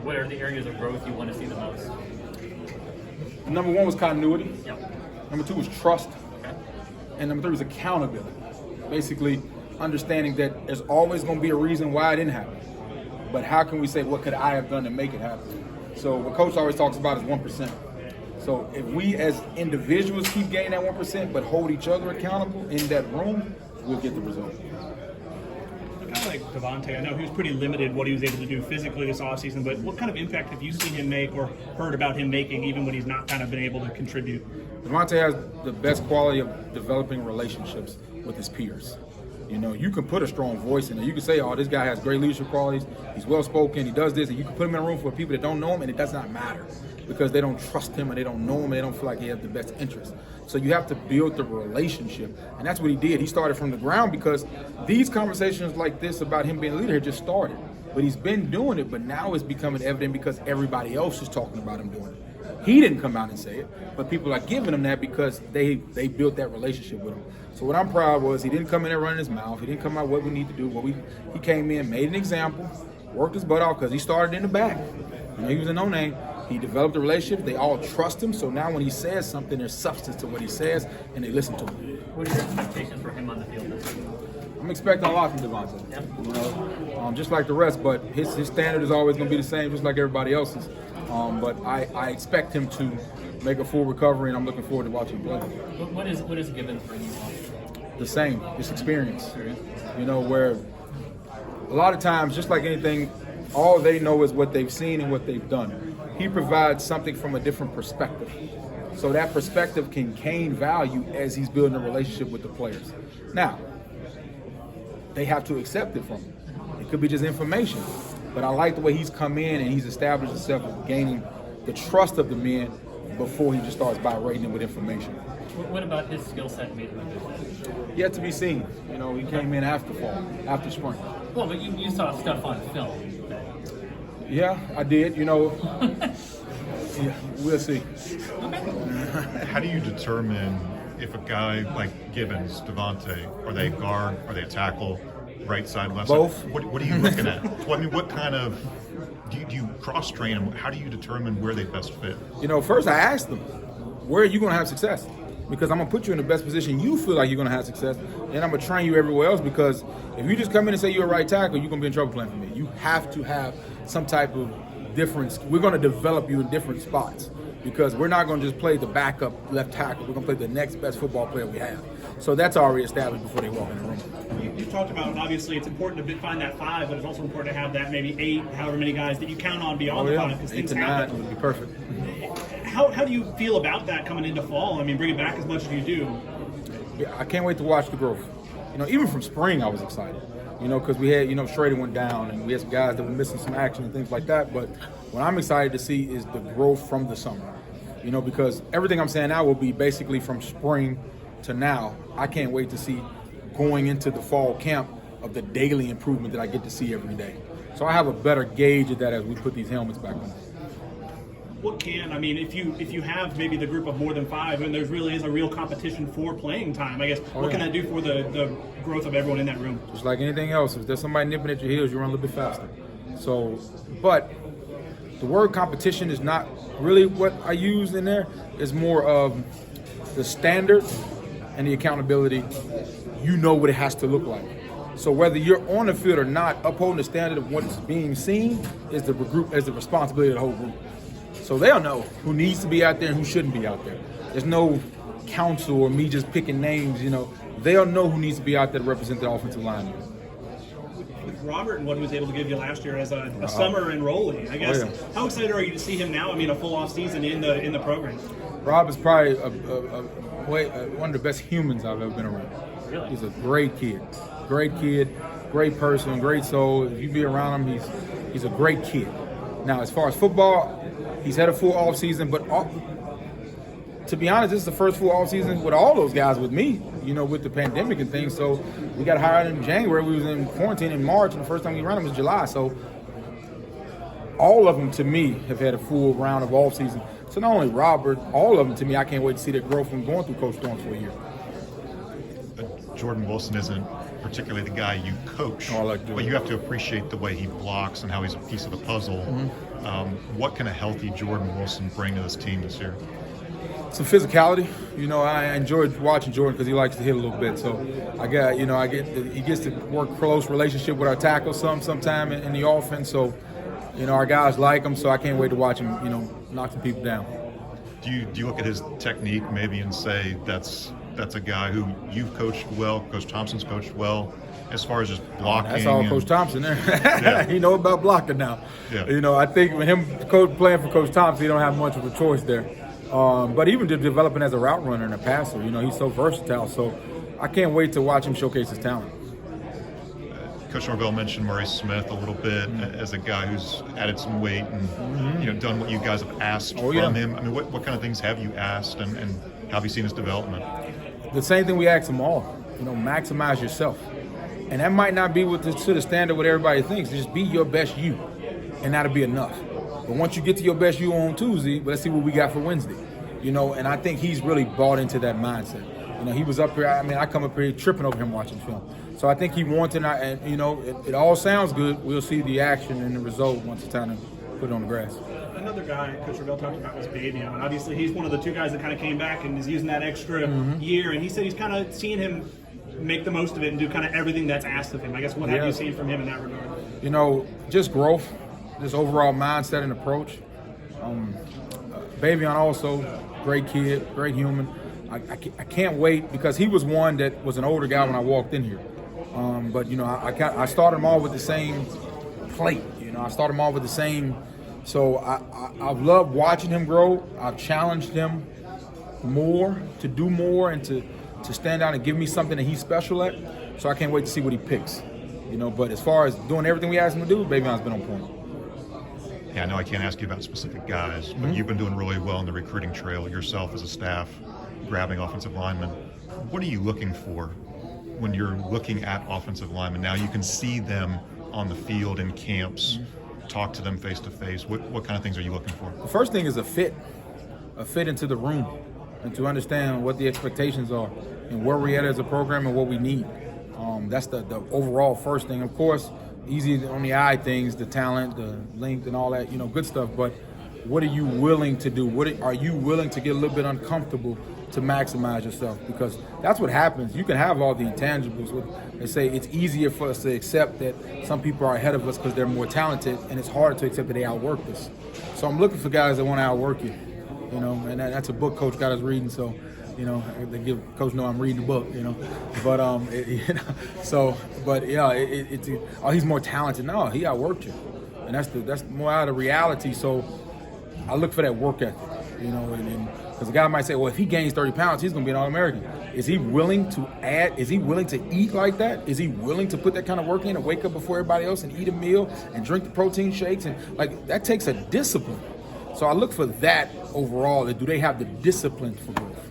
what are the areas of growth you want to see the most? Number one was continuity. Yep. Number two was trust. Okay. And number three was accountability. Basically, understanding that there's always going to be a reason why it didn't happen. But how can we say, what could I have done to make it happen? So what Coach always talks about is 1%. So if we as individuals keep gaining that 1%, but hold each other accountable in that room, we'll get the result. Kind of like Devontay, I know he was pretty limited what he was able to do physically this offseason, but what kind of impact have you seen him make or heard about him making even when he's not kind of been able to contribute? Devontay has the best quality of developing relationships with his peers. You know, you can put a strong voice in there. You can say, oh, this guy has great leadership qualities, he's well-spoken, he does this, and you can put him in a room for people that don't know him, and it does not matter because they don't trust him and they don't know him and they don't feel like he has the best interest. So you have to build the relationship, and that's what he did. He started from the ground because these conversations like this about him being a leader had just started. But he's been doing it, but now it's becoming evident because everybody else is talking about him doing it. He didn't come out and say it, but people are giving him that because they built that relationship with him. So what I'm proud was he didn't come in there running his mouth. He didn't come out what we need to do. He came in, made an example, worked his butt off because he started in the back. You know, he was a no-name. He developed a relationship. They all trust him. So now when he says something, there's substance to what he says, and they listen to him. What are your expectations for him on the field this year? I'm expecting a lot from Devontay. Yep. You know, just like the rest, but his standard is always going to be the same, just like everybody else's. But I expect him to make a full recovery, and I'm looking forward to watching him play. What is Gibbons bringing off? The same, his experience. You know, where a lot of times, just like anything, all they know is what they've seen and what they've done. He provides something from a different perspective. So that perspective can gain value as he's building a relationship with the players. Now, they have to accept it from him. It could be just information. But I like the way he's come in and he's established himself as gaining the trust of the men before he just starts berating them with information. What about his skill set made him a good? Yet to be seen. You know, he came in after fall, after spring. Well, but you saw stuff on film. Yeah, I did. You know, yeah, we'll see. How do you determine if a guy like Gibbons, Devontay, are they guard, are they a tackle, right side, left Both. side? What are you looking at? Well, I mean, what kind of, do you cross-train them? How do you determine where they best fit? You know, first I asked them, where are you going to have success? Because I'm going to put you in the best position you feel like you're going to have success, and I'm going to train you everywhere else because if you just come in and say you're a right tackle, you're going to be in trouble playing for me. You have to have some type of difference. We're going to develop you in different spots because we're not going to just play the backup left tackle. We're going to play the next best football player we have. So that's already established before they walk in the room. You talked about, obviously, it's important to find that 5, but it's also important to have that maybe 8, however many guys that you count on beyond the 5 because 8 things to 9 happen. would be perfect. How do you feel about that coming into fall? I mean, bring it back as much as you do. Yeah, I can't wait to watch the growth. You know, even from spring, I was excited. You know, because we had, Schrader went down, and we had some guys that were missing some action and things like that. But what I'm excited to see is the growth from the summer. You know, because everything I'm saying now will be basically from spring to now. I can't wait to see going into the fall camp of the daily improvement that I get to see every day. So I have a better gauge of that as we put these helmets back on. If you have maybe the group of more than 5 and there really is a real competition for playing time, I guess, what can that do for the growth of everyone in that room? Just like anything else, if there's somebody nipping at your heels, you run a little bit faster. So, but the word competition is not really what I use in there. It's more of the standard and the accountability. You know what it has to look like. So whether you're on the field or not, upholding the standard of what's being seen is the responsibility of the whole group. So they'll know who needs to be out there and who shouldn't be out there. There's no counsel or me just picking names, They'll know who needs to be out there to represent the offensive line. With Robert and what he was able to give you last year as a summer enrollee, I guess, how excited are you to see him now? I mean, a full off season in the program. Rob is probably one of the best humans I've ever been around. Really? He's a great kid, great person, great soul. If you be around him, he's a great kid. Now, as far as football, he's had a full off season, but to be honest, this is the first full off season with all those guys with me, with the pandemic and things. So we got hired in January. We was in quarantine in March, and the first time we ran them was July. So all of them, to me, have had a full round of off season. So not only Robert, all of them, to me, I can't wait to see their growth from going through Coach Storms for a year. Jordan Wilson isn't particularly the guy you coach, Oh, I like Jordan. but you have to appreciate the way he blocks and how he's a piece of the puzzle. What can a healthy Jordan Wilson bring to this team this year? Some physicality. You know, I enjoyed watching Jordan because he likes to hit a little bit. So he gets to work close relationship with our tackles sometime in the offense. So, you know, our guys like him. So I can't wait to watch him, you know, knock some people down. Do you look at his technique maybe and say that's a guy who you've coached well, Coach Thompson's coached well, as far as just blocking? That's all Coach Thompson there. Yeah. He know about blocking now. Yeah. You know, I think with him playing for Coach Thompson, he don't have much of a choice there. But even just developing as a route runner and a passer, you know, he's so versatile. So I can't wait to watch him showcase his talent. Coach Norvell mentioned Maurice Smith a little bit as a guy who's added some weight and you know done what you guys have asked from him. I mean, what kind of things have you asked and how have you seen his development? The same thing we ask them all. You know, maximize yourself, and that might not be to the standard what everybody thinks. Just be your best you, and that'll be enough. But once you get to your best you on Tuesday, let's see what we got for Wednesday. You know, and I think he's really bought into that mindset. You know, he was up here. I mean, I come up here tripping over him watching film. So I think he wants it, and you know, it all sounds good. We'll see the action and the result once it's time to put it on the grass. Another guy Coach Norvell talked about was Babion, and obviously he's one of the two guys that kind of came back and is using that extra year. And he said he's kind of seeing him make the most of it and do kind of everything that's asked of him. I guess what have you seen from him in that regard? You know, just growth, just overall mindset and approach. Babion also, great kid, great human. I can't wait because he was one that was an older guy when I walked in here. But, you know, I started them all with the same plate. You know, I started them all with the same. So I've loved watching him grow. I've challenged him more to do more and to stand out and give me something that he's special at. So I can't wait to see what he picks. You know, but as far as doing everything we asked him to do, Babion's been on point. Yeah, I know I can't ask you about specific guys, but you've been doing really well in the recruiting trail yourself as a staff, grabbing offensive linemen. What are you looking for when you're looking at offensive linemen? Now you can see them on the field in camps, talk to them face to face. What kind of things are you looking for? The first thing is a fit into the room, and to understand what the expectations are and where we're at as a program and what we need. That's the overall first thing. Of course, easy on the eye things, the talent, the length, and all that, you know, good stuff. But what are you willing to do? Are you willing to get a little bit uncomfortable to maximize yourself? Because that's what happens. You can have all the intangibles. They say it's easier for us to accept that some people are ahead of us because they're more talented, and it's harder to accept that they outwork us. So I'm looking for guys that want to outwork you, you know, and that's a book Coach got us reading. So, you know, they give Coach know I'm reading the book, you know. But he's more talented. No, he outworked you, and that's more out of reality. So I look for that work ethic, you know, and because the guy might say, well, if he gains 30 pounds, he's going to be an All-American. Is he willing to add? Is he willing to eat like that? Is he willing to put that kind of work in and wake up before everybody else and eat a meal and drink the protein shakes? And like that takes a discipline. So I look for that overall. Do they have the discipline for growth?